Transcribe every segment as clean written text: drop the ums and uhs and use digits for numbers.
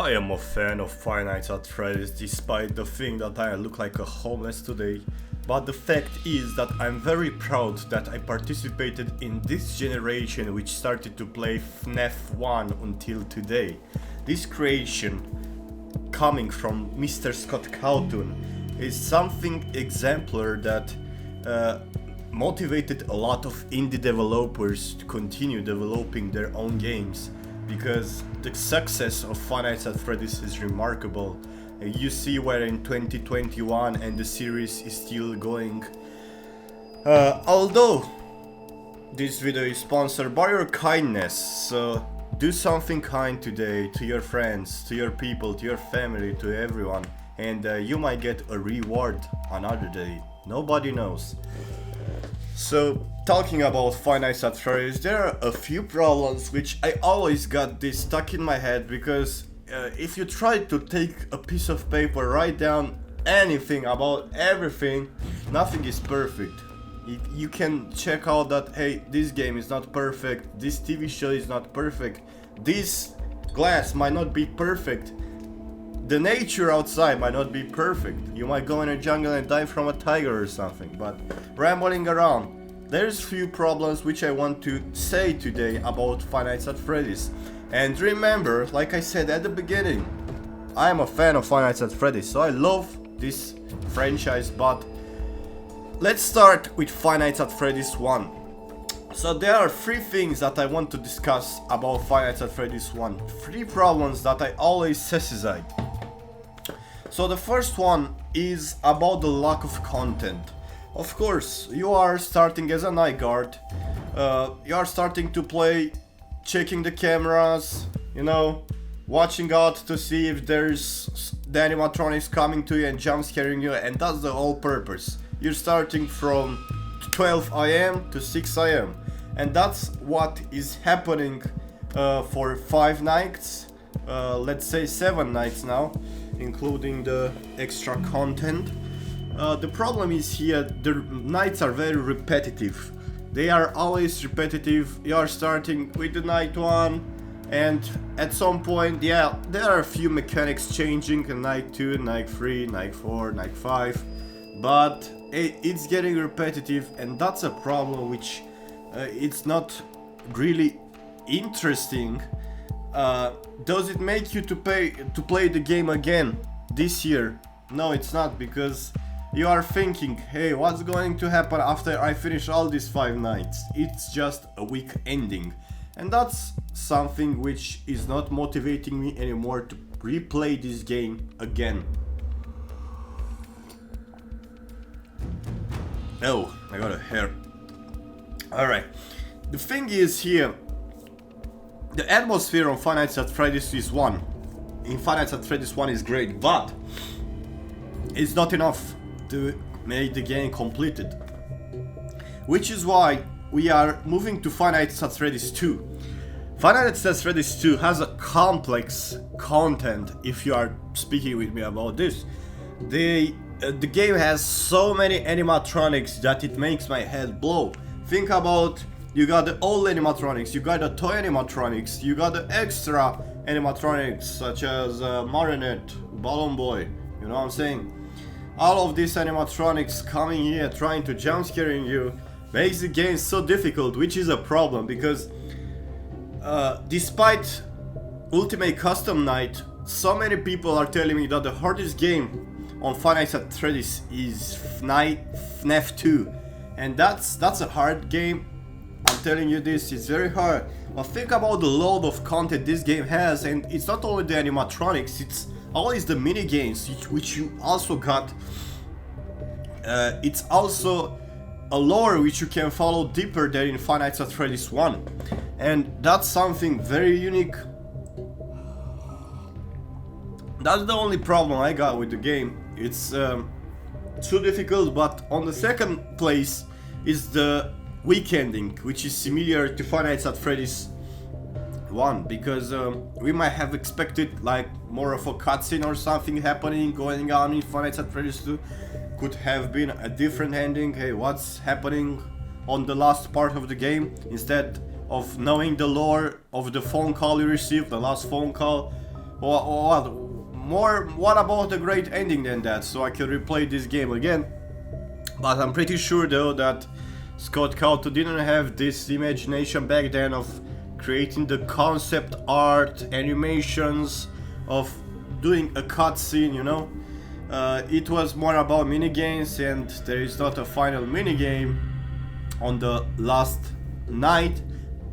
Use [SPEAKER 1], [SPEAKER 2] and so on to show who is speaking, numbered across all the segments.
[SPEAKER 1] I am a fan of Five Nights at Freddy's despite the thing that I look like a homeless today. But the fact is that I'm very proud that I participated in this generation which started to play FNAF 1 until today. This creation, coming from Mr. Scott Cawthon, is something exemplar that motivated a lot of indie developers to continue developing their own games, because the success of Five Nights at Freddy's is remarkable. You see we're in 2021 and the series is still going. Although this video is sponsored by your kindness, so do something kind today to your friends, to your people, to your family, to everyone, and you might get a reward another day. Nobody knows. So, talking about Five Nights at Freddy's, there are a few problems which I always got this stuck in my head, because if you try to take a piece of paper, write down anything about everything, nothing is perfect. You can check out that, hey, this game is not perfect, this TV show is not perfect, this glass might not be perfect, the nature outside might not be perfect, you might go in a jungle and die from a tiger or something. But rambling around, there's few problems which I want to say today about Five Nights at Freddy's. And remember, like I said at the beginning, I am a fan of Five Nights at Freddy's, so I love this franchise. But let's start with Five Nights at Freddy's 1. So there are three things that I want to discuss about Five Nights at Freddy's 1. Three problems that I always set aside. So the first one is about the lack of content. Of course, you are starting as a night guard, you are starting to play, checking the cameras, you know, watching out to see if there's the animatronics coming to you and jump scaring you, and that's the whole purpose. You're starting from 12 AM to 6 AM, and that's what is happening for 5 nights, let's say 7 nights now, including the extra content. The problem is here, the nights are very repetitive. They are always repetitive. You are starting with the night 1, and at some point, yeah, there are a few mechanics changing in night 2, night 3, night 4, night 5, but it's getting repetitive, and that's a problem which it's not really interesting. Does it make you to play the game again this year? No, it's not, because you are thinking, hey, what's going to happen after I finish all these 5 nights? It's just a week ending. And that's something which is not motivating me anymore to replay this game again. Oh, I got a hair. Alright. The thing is here, the atmosphere on Five Nights at Freddy's is in Five Nights at Freddy's 1 is great, but it's not enough to make the game completed, which is why we are moving to Five Nights at Freddy's 2. Five Nights at Freddy's 2 has a complex content. If you are speaking with me about this, the game has so many animatronics that it makes my head blow. Think about, you got the old animatronics, you got the toy animatronics, you got the extra animatronics such as Marionette, Balloon Boy, you know what I'm saying? All of these animatronics coming here trying to jump scaring you makes the game so difficult, which is a problem, because despite Ultimate Custom Night, so many people are telling me that the hardest game on Five Nights at Freddy's is FNAF 2, and that's a hard game. I'm telling you this, it's very hard. But think about the load of content this game has, and it's not only the animatronics, it's always the mini games which you also got. It's also a lore which you can follow deeper than in Five Nights at Freddy's 1, and that's something very unique. That's the only problem I got with the game. It's too difficult. But on the second place is the weekending, which is similar to Five Nights at Freddy's 1, because we might have expected like more of a cutscene or something happening going on in Five Nights at Freddy's 2. Could have been a different ending. Hey, what's happening on the last part of the game? Instead of knowing the lore of the phone call you received, the last phone call, what about a great ending than that, so I can replay this game again. But I'm pretty sure though that Scott Cawthon didn't have this imagination back then of creating the concept art, animations, of doing a cutscene, you know. It was more about minigames, and there is not a final minigame on the last night.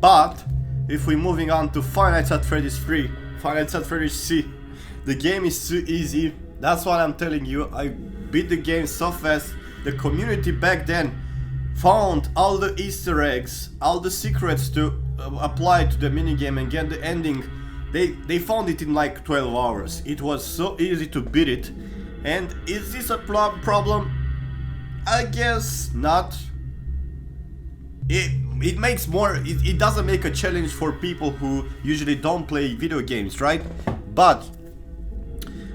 [SPEAKER 1] But if we're moving on to Five Nights at Freddy's 3, Five Nights at Freddy's 3, the game is too easy. That's what I'm telling you. I beat the game so fast. The community back then found all the Easter eggs, all the secrets to apply to the minigame and get the ending. They found it in like 12 hours. It was so easy to beat it. And is this a problem? I guess not. It makes more, it doesn't make a challenge for people who usually don't play video games, right? But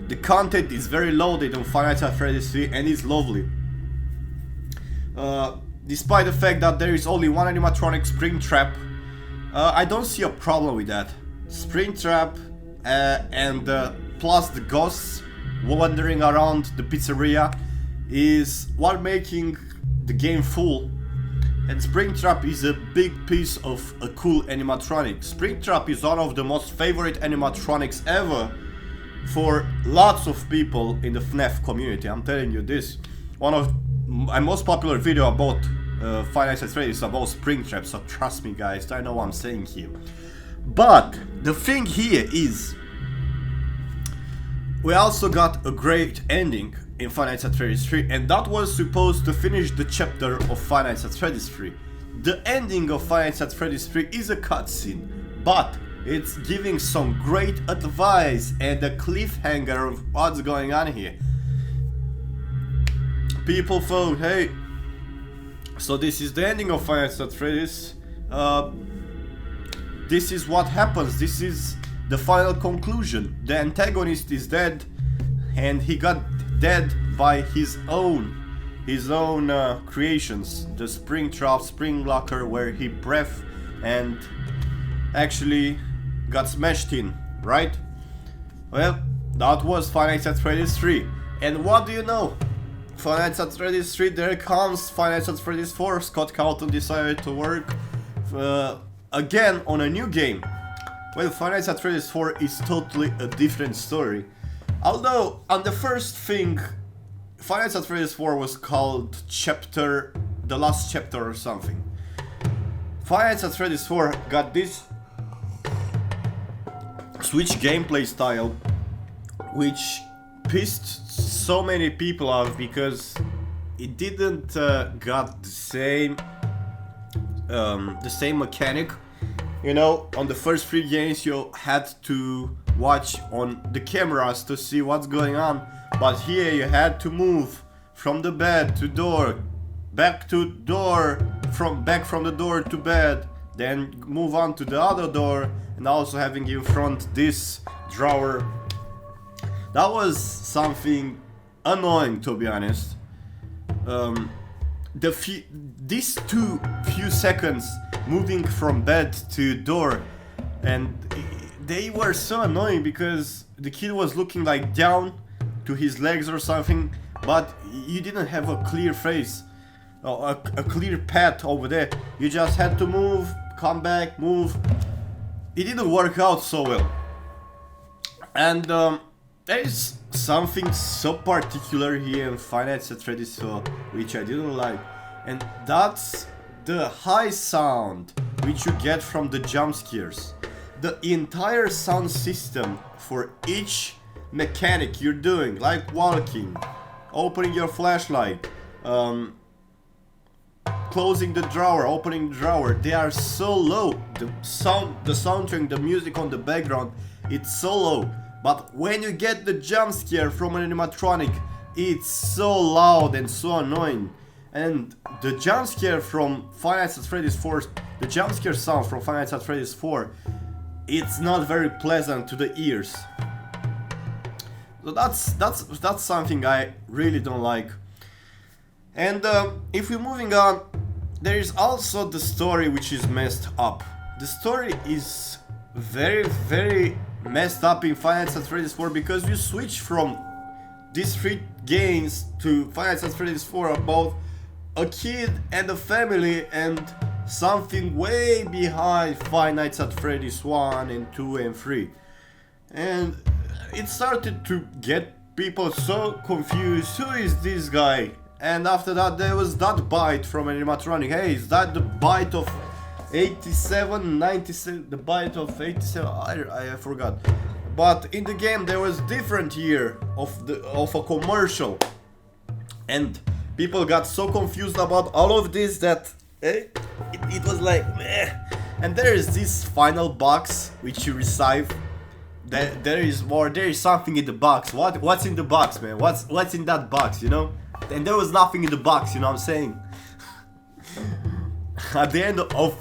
[SPEAKER 1] the content is very loaded on Five Nights at Freddy's 3 and it's lovely. Despite the fact that there is only one animatronic Springtrap, I don't see a problem with that. Springtrap and plus the ghosts wandering around the pizzeria is what making the game full. And Springtrap is a big piece of a cool animatronic. Springtrap is one of the most favorite animatronics ever for lots of people in the FNAF community. I'm telling you this. One of my most popular video about Five Nights at Freddy's is about Springtrap, so trust me guys, I know what I'm saying here. But the thing here is, we also got a great ending in Five Nights at Freddy's 3, and that was supposed to finish the chapter of Five Nights at Freddy's 3. The ending of Five Nights at Freddy's 3 is a cutscene, but it's giving some great advice and a cliffhanger of what's going on here. People thought, hey, so this is the ending of Five Nights at Freddy's. This is what happens, this is the final conclusion. The antagonist is dead, and he got dead by his own creations. The Springtrap, Spring Locker, where he breathed and actually got smashed in, right? Well, that was Five Nights at Freddy's 3. And what do you know? Five Nights at Freddy's 3, there comes Five Nights at Freddy's 4. Scott Cawthon decided to work again on a new game. Well, Five Nights at Freddy's 4 is totally a different story. Although, on the first thing, Five Nights at Freddy's 4 was called the last chapter or something. Five Nights at Freddy's 4 got this Switch gameplay style, which pissed so many people off because it didn't got the same mechanic. You know, on the first 3 games you had to watch on the cameras to see what's going on, but here you had to move from the bed to door, back to door, back from the door to bed, then move on to the other door, and also having in front this drawer. That was something annoying, to be honest. These few seconds moving from bed to door, and they were so annoying because the kid was looking like down to his legs or something, but you didn't have a clear face, a clear path over there. You just had to move, come back, move. It didn't work out so well. And there is something so particular here in Five Nights at Freddy's 4 which I didn't like, and that's the high sound which you get from the jump scares. The entire sound system for each mechanic you're doing, like walking, opening your flashlight, closing the drawer, opening the drawer, they are so low. The soundtrack, the music on the background, it's so low. But when you get the jump scare from an animatronic, it's so loud and so annoying. And the jump scare from Five Nights at Freddy's 4, the jump scare sound from Five Nights at Freddy's 4, it's not very pleasant to the ears. So that's something I really don't like. And if we're moving on, there is also the story which is messed up. The story is very messed up in Five Nights at Freddy's 4 because you switch from these 3 games to Five Nights at Freddy's 4 about a kid and a family and something way behind Five Nights at Freddy's 1 and 2 and 3. And it started to get people so confused. Who is this guy? And after that there was that bite from animatronic. Hey, is that the bite of 87, 97, the bite of 87? I forgot. But in the game there was different year of a commercial, and people got so confused about all of this that it was like meh. And there is this final box which you receive. There is more. There is something in the box. What's in the box, man? What's in that box? You know? And there was nothing in the box. You know what I'm saying? At the end of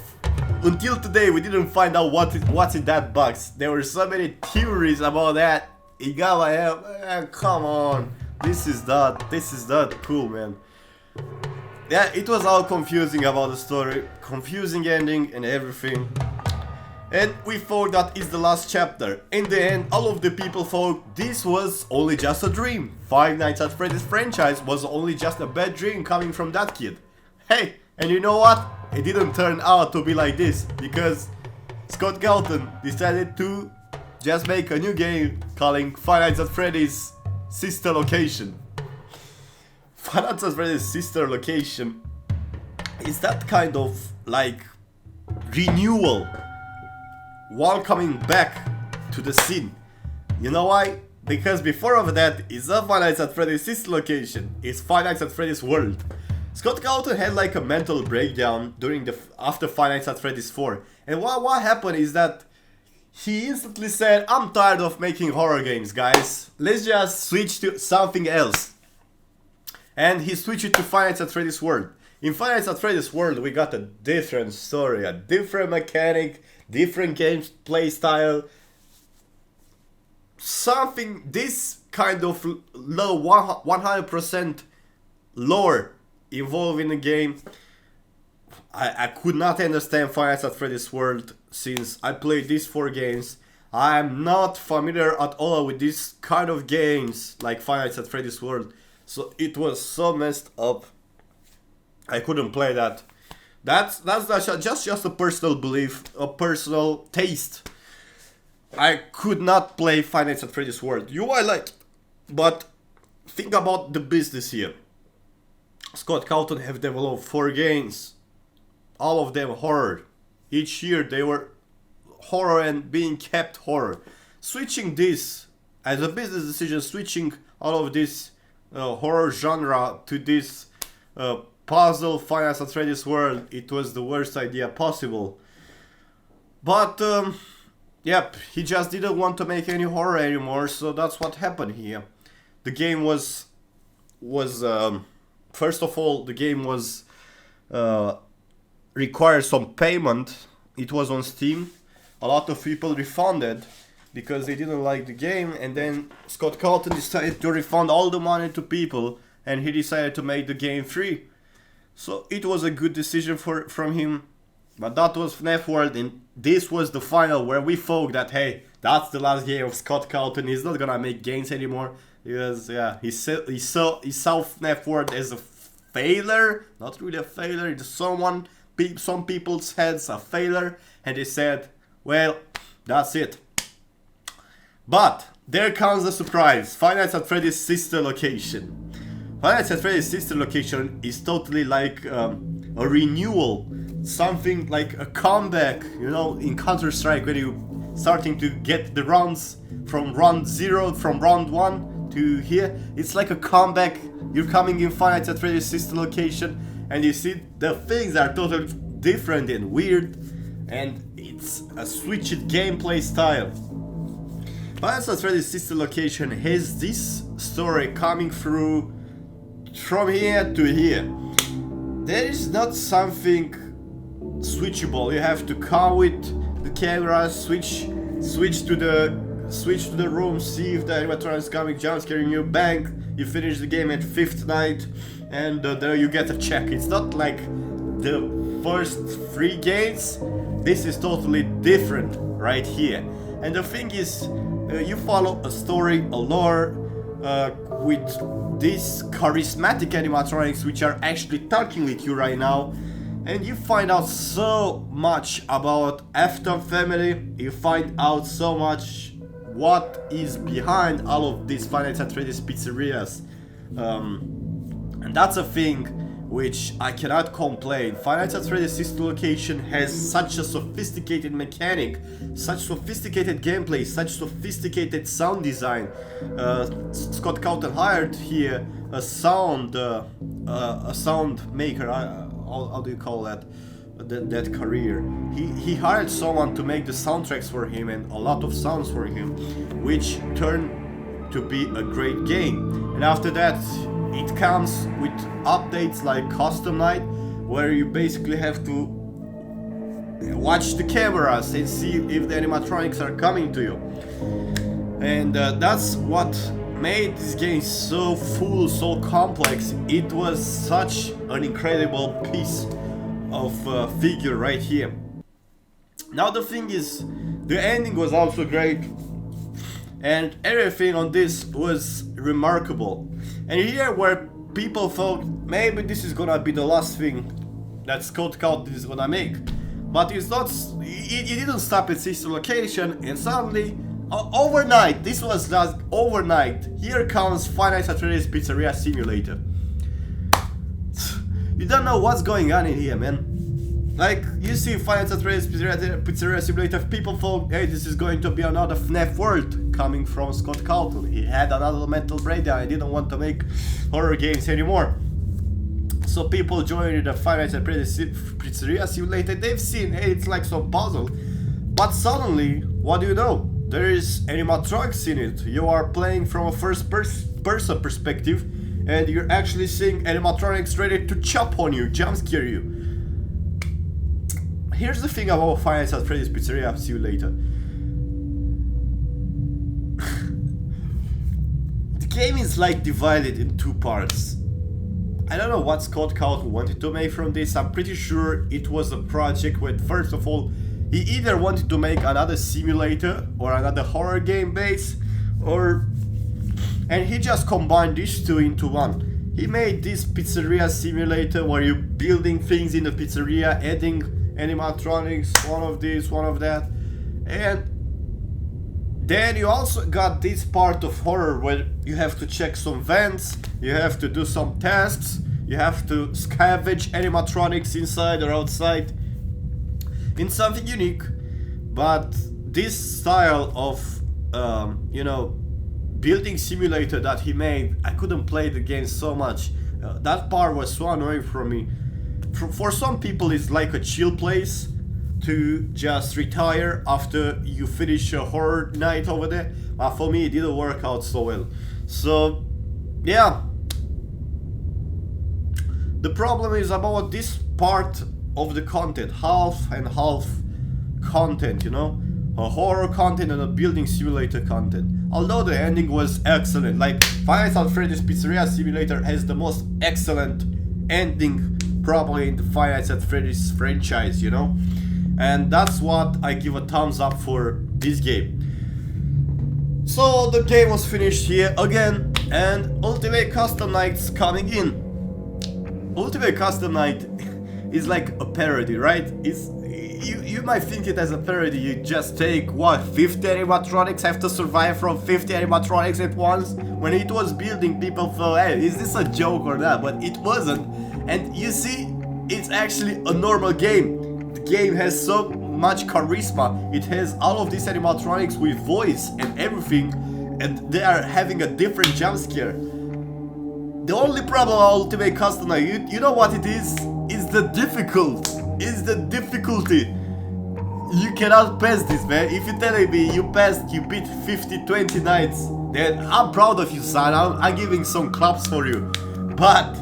[SPEAKER 1] until today, we didn't find out what's in that box. There were so many theories about that. It got like, come on, this is that cool, man. Yeah, it was all confusing about the story, confusing ending and everything. And we thought that is the last chapter. In the end, all of the people thought this was only just a dream. Five Nights at Freddy's franchise was only just a bad dream coming from that kid. Hey, and you know what? It didn't turn out to be like this, because Scott Cawthon decided to just make a new game calling Five Nights at Freddy's Sister Location. Five Nights at Freddy's Sister Location is that kind of like renewal, welcoming back to the scene. You know why? Because before of that, it's not Five Nights at Freddy's Sister Location, it's Five Nights at Freddy's World. Scott Cawthon had like a mental breakdown after Five Nights at Freddy's 4, and what happened is that he instantly said, I'm tired of making horror games, guys, let's just switch to something else. And he switched it to Five Nights at Freddy's World. In Five Nights at Freddy's World we got a different story, a different mechanic, different gameplay style, something, this kind of low 100% lore involved in the game. I could not understand Five Nights at Freddy's World since I played these 4 games. I am not familiar at all with this kind of games like Five Nights at Freddy's World, so it was so messed up. I couldn't play that. That's just a personal belief, a personal taste. I could not play Five Nights at Freddy's World. You I like, but think about the business here. Scott Cawthon have developed 4 games, all of them horror. Each year they were horror and being kept horror. Switching this as a business decision, switching all of this horror genre to this puzzle Five Nights at Freddy's World, it was the worst idea possible. But yep, he just didn't want to make any horror anymore, so that's what happened here. The game was first of all, the game was required some payment. It was on Steam. A lot of people refunded because they didn't like the game, and then Scott Cawthon decided to refund all the money to people, and he decided to make the game free. So it was a good decision from him. But that was FNAF World, and this was the final where we thought that, hey, that's the last game of Scott Cawthon. He's not gonna make games anymore. Because yeah, he saw FNAF World as a failure, not really a failure. It's some people's heads a failure, and they said, well, that's it. But there comes the surprise: Five Nights at Freddy's Sister Location. Five Nights at Freddy's Sister Location is totally like a renewal, something like a comeback. You know, in Counter-Strike, when you starting to get the rounds from round 0, from round 1. To here, it's like a comeback. You're coming in Five Nights at Freddy's Sister Location, and you see the things are totally different and weird, and it's a switched gameplay style. Five Nights at Freddy's Sister Location has this story coming through from here to here. There is not something switchable. You have to come with the camera, switch to the room, see if the animatronic is coming, jump scaring you, bang, you finish the game at 5th night, and there you get a check. It's not like the first 3 games. This is totally different right here. And the thing is, you follow a story, a lore, with these charismatic animatronics which are actually talking with you right now, and you find out so much about FNAF family. You find out so much what is behind all of these Five Nights at Freddy's pizzerias, and that's a thing which I cannot complain. Five Nights at Freddy's sister location has such a sophisticated mechanic, such sophisticated gameplay, such sophisticated sound design. Scott Cawthon hired here a sound maker. How do you call that? That career. He hired someone to make the soundtracks for him and a lot of sounds for him, which turned to be a great game. And after that, it comes with updates like Custom Night, where you basically have to watch the cameras and see if the animatronics are coming to you. And that's what made this game so full, so complex. It was such an incredible piece of figure right here. Now the thing is, the ending was also great, and everything on this was remarkable. And here where people thought maybe this is gonna be the last thing that Scott Cawthon is gonna make, but it's not. It didn't stop at sister location, and suddenly overnight, this was just overnight, here comes Five Nights at Freddy's Pizzeria Simulator. You don't know what's going on in here, man. Like, you see Five Nights at Freddy's Pizzeria Simulator, people thought, hey, this is going to be another FNAF world coming from Scott Cawthon. He had another mental breakdown, he didn't want to make horror games anymore. So people joined the Five Nights at Freddy's Pizzeria Simulator. They've seen, hey, it's like some puzzle. But suddenly, what do you know? There is animatronics in it. You are playing from a first person perspective, and you're actually seeing animatronics ready to chop on you, jump scare you. Here's the thing about Five Nights at Freddy's Pizzeria Simulator. The game is like divided in two parts. I don't know what Scott Cawthon wanted to make from this. I'm pretty sure it was a project where, first of all, he either wanted to make another simulator or another horror game base, and he just combined these two into one. He made this pizzeria simulator where you're building things in the pizzeria, adding animatronics, one of this, one of that, and then you also got this part of horror where you have to check some vents, you have to do some tasks, you have to scavenge animatronics inside or outside. In something unique, but this style of building simulator that he made, I couldn't play the game so much. That part was so annoying for me. For some people it's like a chill place to just retire after you finish a horror night over there, but for me it didn't work out so well. So yeah, the problem is about this part of the content, half and half content, you know, a horror content and a building simulator content. Although the ending was excellent, like Five Nights at Freddy's Pizzeria Simulator has the most excellent ending probably in the Five Nights at Freddy's franchise, you know, and that's what I give a thumbs up for this game. So the game was finished here again, and Ultimate Custom Night's coming in. Ultimate Custom Night is like a parody, right? You might think it as a parody. You just take what, 50 animatronics, have to survive from 50 animatronics at once. When it was building, people thought, hey, is this a joke or not? But it wasn't. And you see, it's actually a normal game. The game has so much charisma. It has all of these animatronics with voice and everything, and they are having a different jump scare. The only problem with Ultimate Custom Night, you know what it is? It's the difficulty. You cannot pass this, man. If you're telling me you beat 50-20 nights, then I'm proud of you, son. I'm giving some claps for you. But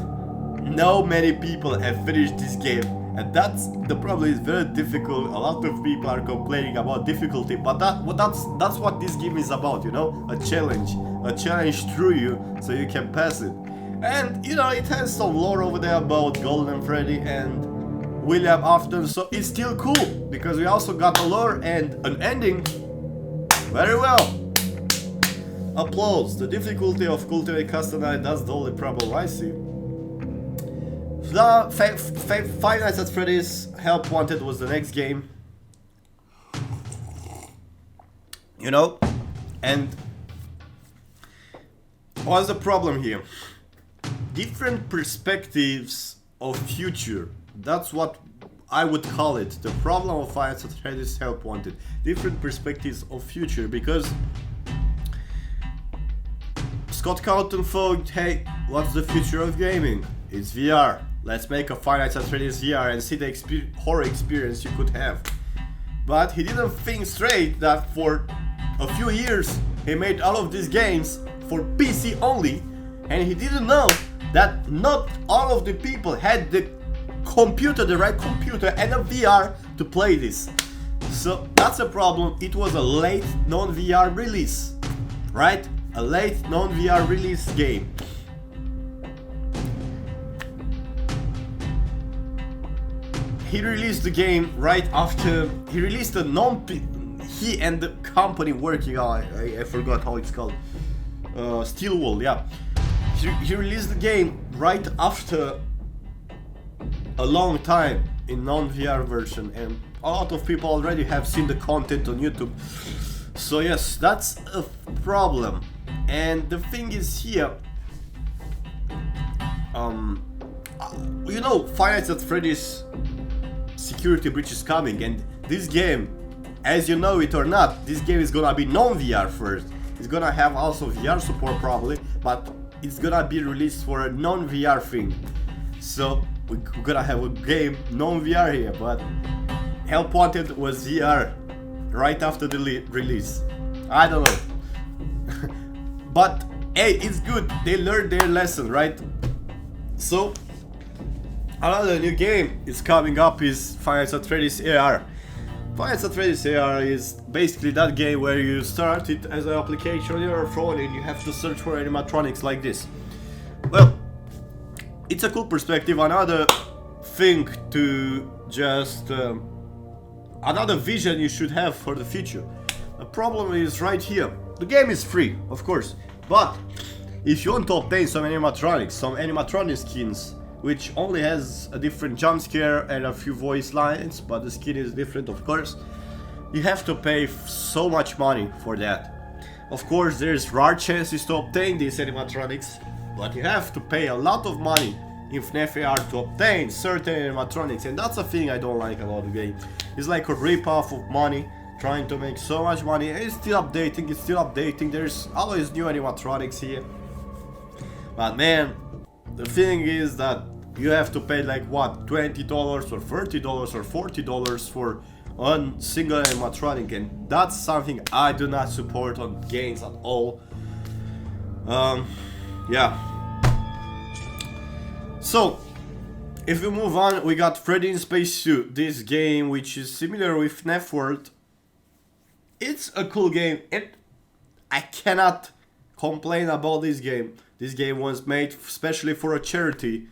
[SPEAKER 1] no many people have finished this game, and that's the problem. Is very difficult. A lot of people are complaining about difficulty, but that's what this game is about, you know, a challenge through you so you can pass it. And you know, it has some lore over there about Golden Freddy and William Afton, so it's still cool because we also got a lore and an ending Very well. Applause. The difficulty of cultivate custom night, that's the only problem I see. The Five Nights at Freddy's Help Wanted was the next game. You know? And what's the problem here? Different perspectives of future. That's what I would call it. The problem of Five Nights at Freddy's Help Wanted. Different perspectives of future, because Scott Cawthon thought, hey, what's the future of gaming? It's VR. Let's make a Five Nights at Freddy's VR and see the horror experience you could have. But he didn't think straight that for a few years he made all of these games for PC only, and he didn't know that not all of the people had the computer, the right computer and a VR to play this. So that's a problem. It was a late non-VR release, right? A late non-VR release game. He released the game right after he released a he and the company working on, I forgot how it's called, Steelwall, yeah. He released the game right after a long time in non-VR version, and a lot of people already have seen the content on YouTube. So yes, that's a problem. And the thing is here, you know, Five Nights at Freddy's security breach is coming, and this game, as you know it or not, this game is gonna be non-VR first. It's gonna have also VR support probably, but it's gonna be released for a non-VR thing. So we're gonna have a game non-VR here, but Help Wanted was VR right after the release. I don't know. But hey, it's good. They learned their lesson, right? So another new game is coming up is Five Nights at Freddy's AR. Five Nights at Freddy's AR is basically that game where you start it as an application on your phone and you have to search for animatronics like this. Well, it's a cool perspective. Another thing to just another vision you should have for the future. The problem is right here. The game is free, of course, but if you want to obtain some animatronic skins, which only has a different jump scare and a few voice lines, but the skin is different, of course, you have to pay so much money for that. Of course, there's rare chances to obtain these animatronics, but you have to pay a lot of money in FNAF AR to obtain certain animatronics, and that's a thing I don't like about the game. It's like a rip-off of money, trying to make so much money. It's still updating, there's always new animatronics here. But man, the thing is that you have to pay like what, $20 or $30 or $40 for one single animatronic, and that's something I do not support on games at all. Yeah. So, if we move on, we got Freddy in Space Suit, this game which is similar with FNAF World. It's a cool game, and I cannot complain about this game. This game was made especially for a charity,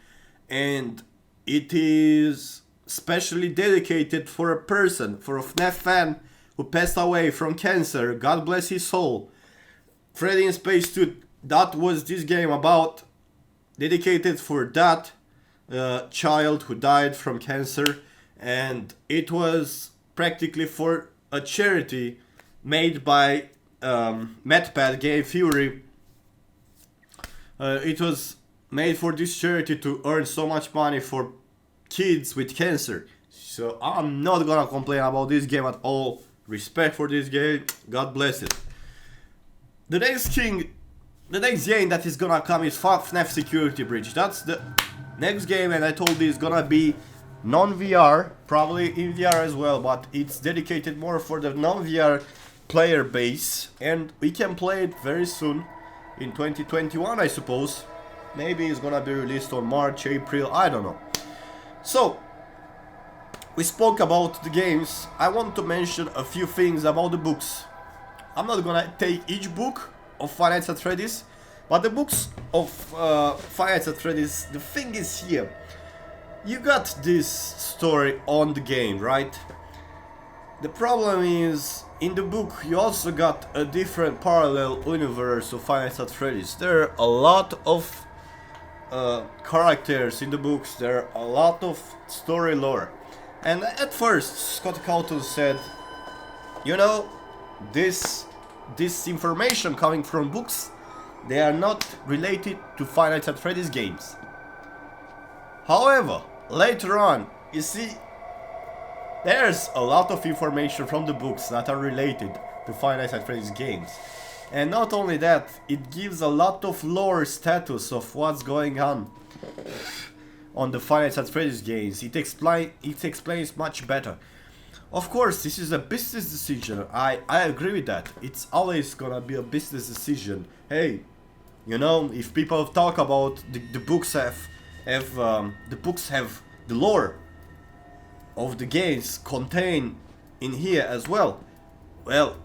[SPEAKER 1] and it is specially dedicated for a person, for a FNAF fan who passed away from cancer. God bless his soul. Freddy in Space Suit, that was this game about, dedicated for that child who died from cancer, and it was practically for a charity made by MadPad Game Theory. It was made for this charity to earn so much money for kids with cancer. So I'm not gonna complain about this game at all. Respect for this game, God bless it. The next game that is gonna come is FNAF Security Breach. That's the next game, and I told you it's gonna be non-VR, probably in VR as well, but it's dedicated more for the non-VR player base, and we can play it very soon in 2021, I suppose. Maybe it's gonna be released on March, April, I don't know. So, we spoke about the games. I want to mention a few things about the books. I'm not gonna take each book of Five Nights at Freddy's, but the books of Five Nights at Freddy's, the thing is here. You got this story on the game, right? The problem is, in the book you also got a different parallel universe of Five Nights at Freddy's. There are a lot of characters in the books, there are a lot of story lore. And at first, Scott Cawthon said, you know, this information coming from books, they are not related to Five Nights at Freddy's games. However, later on, you see, there's a lot of information from the books that are related to Five Nights at Freddy's games. And not only that, it gives a lot of lore status of what's going on the Five Nights at Freddy's games. It explains much better. Of course, this is a business decision. I agree with that. It's always gonna be a business decision. Hey, you know, if people talk about the books have the lore of the games contained in here as well, well,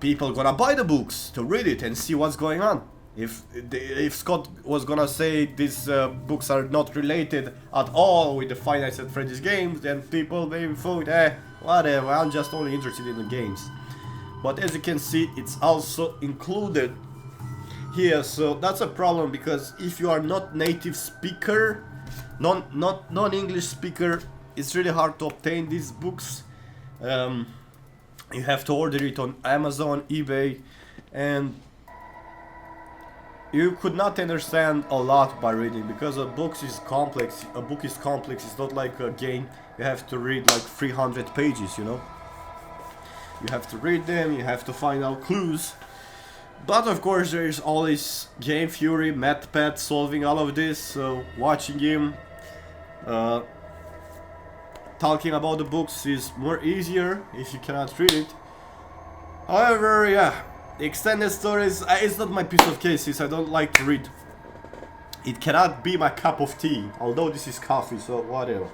[SPEAKER 1] people gonna buy the books to read it and see what's going on. If Scott was gonna say these books are not related at all with the Five Nights at Freddy's games, then people maybe thought, whatever, I'm just only interested in the games. But as you can see, it's also included here, so that's a problem, because if you are not native speaker, non-English speaker, it's really hard to obtain these books. You have to order it on Amazon, eBay, and you could not understand a lot by reading, because a book is complex. It's not like a game. You have to read like 300 pages, you know. You have to read them, you have to find out clues. But of course there is always Game Fury, MatPat solving all of this, so watching him talking about the books is more easier if you cannot read it. However, yeah, the extended stories, it's not my piece of cake since I don't like to read. It cannot be my cup of tea, although this is coffee, so whatever.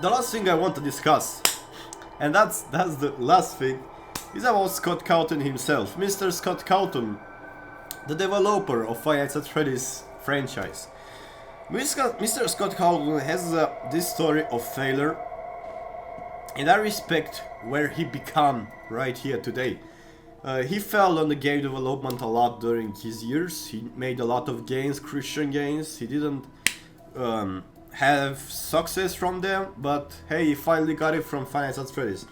[SPEAKER 1] The last thing I want to discuss, and that's the last thing, is about Scott Cawthon himself. Mr. Scott Cawthon, the developer of Five Nights at Freddy's franchise. Mr. Scott Cawthon has this story of failure, and I respect where he become right here today. He fell on the game development a lot during his years. He made a lot of games, Christian games. He didn't have success from them, but hey, he finally got it from Five Nights at Freddy's.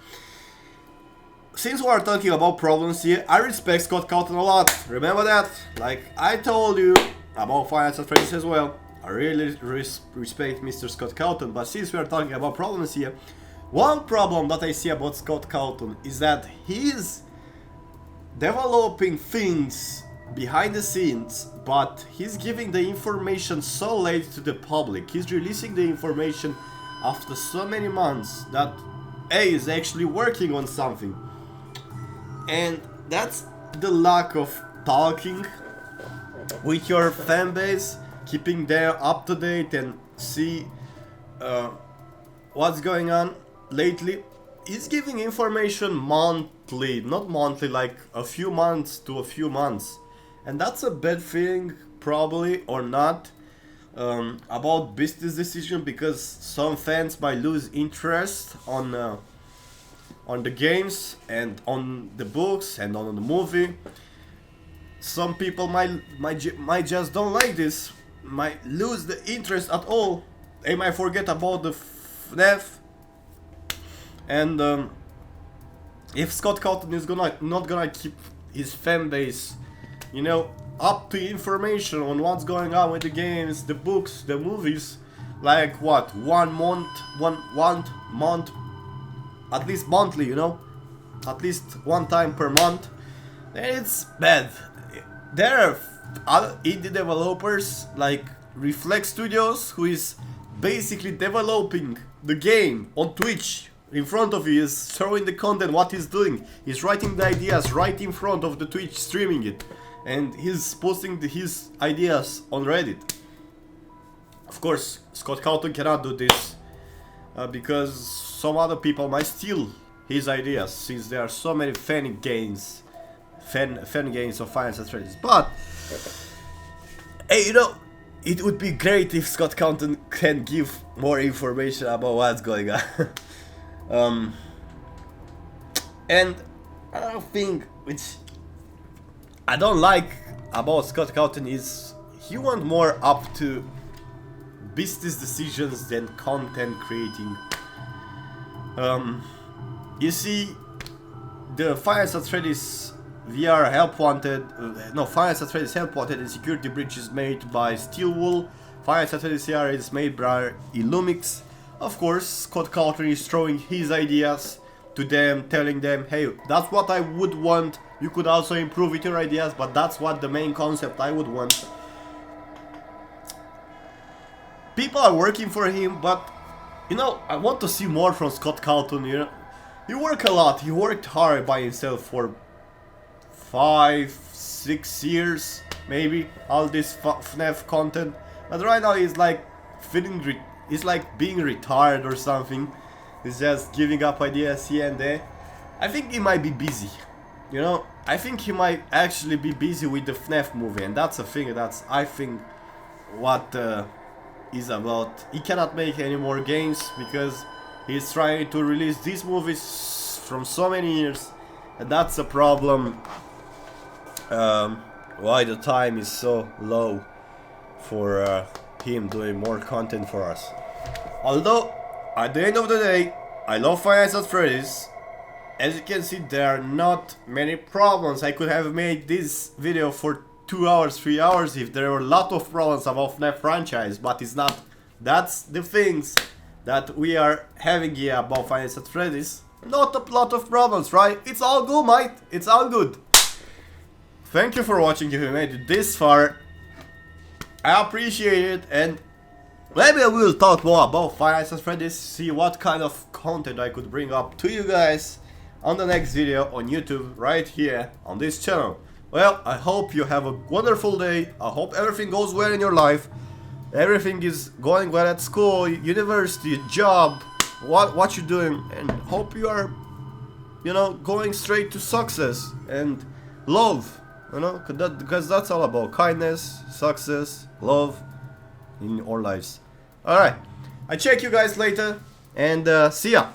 [SPEAKER 1] Since we are talking about problems here, I respect Scott Cawthon a lot. Remember that? Like I told you about Five Nights at Freddy's as well. I really respect Mr. Scott Cawthon, but since we are talking about problems here, one problem that I see about Scott Cawthon is that he's developing things behind the scenes, but he's giving the information so late to the public. He's releasing the information after so many months that A is actually working on something. And that's the lack of talking with your fan base, keeping them up to date and see what's going on lately. He's giving information monthly, not monthly, like a few months to a few months. And that's a bad thing, probably, or not, about business decision, because some fans might lose interest on the games and on the books and on the movie. Some people might just don't like this, might lose the interest at all. They might forget about the FNAF. And if Scott Cawthon is not gonna keep his fan base, you know, up to information on what's going on with the games, the books, the movies, like what, one month, at least monthly, you know, at least one time per month, then it's bad. There are other indie developers like Reflex Studios, who is basically developing the game on Twitch. In front of you, is showing the content, what he's doing. He's writing the ideas right in front of the Twitch, streaming it. And he's posting his ideas on Reddit. Of course, Scott Cawthon cannot do this because some other people might steal his ideas, since there are so many fan games of Five Nights at Freddy's. But hey, you know, it would be great if Scott Cawthon can give more information about what's going on. And another thing which I don't like about Scott Cawthon is he wants more up to business decisions than content creating. You see, the Finance at Freddy's VR Help Wanted, Finance at Freddy's Help Wanted and Security Breach is made by Steelwool. Finance at Freddy's VR is made by Illumix. Of course, Scott Cawthon is throwing his ideas to them, telling them, hey, that's what I would want. You could also improve with your ideas, but that's what the main concept I would want. People are working for him, but you know, I want to see more from Scott Cawthon. You know, he worked a lot. He worked hard by himself for 5-6 years, maybe, all this FNAF content. But right now he's like he's like being retired or something. He's just giving up ideas here and there. I think he might be busy. You know, I think he might actually be busy with the FNAF movie, and that's a thing that's, I think, what is about. He cannot make any more games because he's trying to release these movies from so many years, and that's a problem. Why the time is so low for him doing more content for us. Although, at the end of the day, I love Finance at Freddy's. As you can see, there are not many problems. I could have made this video for 2 hours, 3 hours if there were a lot of problems about FNAF franchise, but it's not. That's the things that we are having here about Finance at Freddy's. Not a lot of problems, right? It's all good, mate. It's all good. Thank you for watching if you made it this far. I appreciate it, and maybe I will talk more about Finance at Freddy's, see what kind of content I could bring up to you guys on the next video on YouTube, right here on this channel. Well, I hope you have a wonderful day. I hope everything goes well in your life. Everything is going well at school, university, job, what you're doing, and hope you are, you know, going straight to success and love, you know, because that's all about kindness, success, love in our lives. Alright, I check you guys later, and see ya.